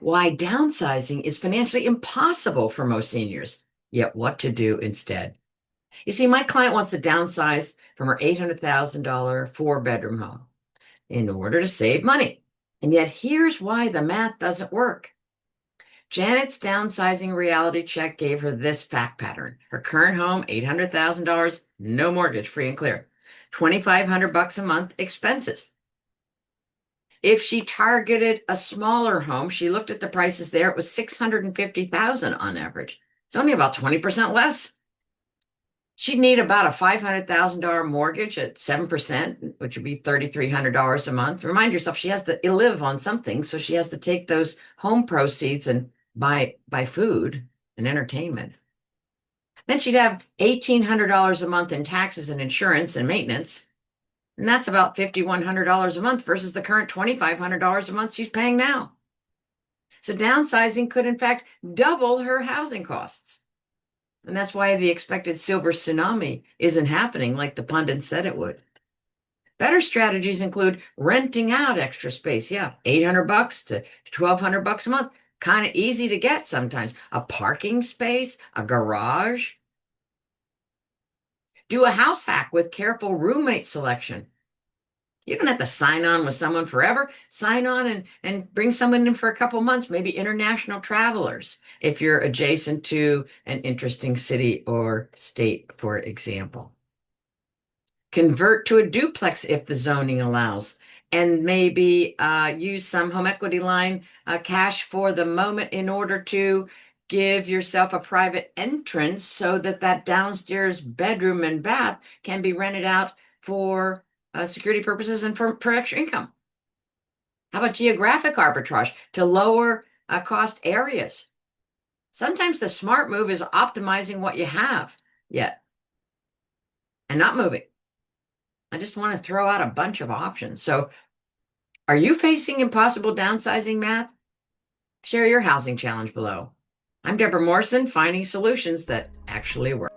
why downsizing is financially impossible for most seniors, yet what to do instead. You see, my client wants to downsize from her $800,000 four-bedroom home in order to save money. And yet here's why the math doesn't work. Janet's downsizing reality check gave her this fact pattern. Her current home, $800,000, no mortgage, free and clear. $2,500 a month expenses. If she targeted a smaller home, she looked at the prices there, it was $650,000 on average. It's only about 20% less. She'd need about a $500,000 mortgage at 7%, which would be $3,300 a month. Remind yourself, she has to live on something, so she has to take those home proceeds and buy food and entertainment. Then she'd have $1,800 a month in taxes and insurance and maintenance. And that's about $5,100 a month versus the current $2,500 a month she's paying now. So downsizing could, in fact, double her housing costs. And that's why the expected silver tsunami isn't happening like the pundits said it would. Better strategies include renting out extra space. Yeah, $800 to $1,200 a month. Kind of easy to get sometimes. A parking space, a garage. Do a house hack with careful roommate selection. You don't have to sign on with someone forever. Sign on and bring someone in for a couple months, maybe international travelers, if you're adjacent to an interesting city or state, for example. Convert to a duplex if the zoning allows, and maybe use some home equity line cash for the moment in order to give yourself a private entrance so that downstairs bedroom and bath can be rented out for security purposes and for extra income. How about geographic arbitrage to lower cost areas? Sometimes the smart move is optimizing what you have yet and not moving. I just want to throw out a bunch of options. So are you facing impossible downsizing math? Share your housing challenge below. I'm Deborah Morrison, finding solutions that actually work.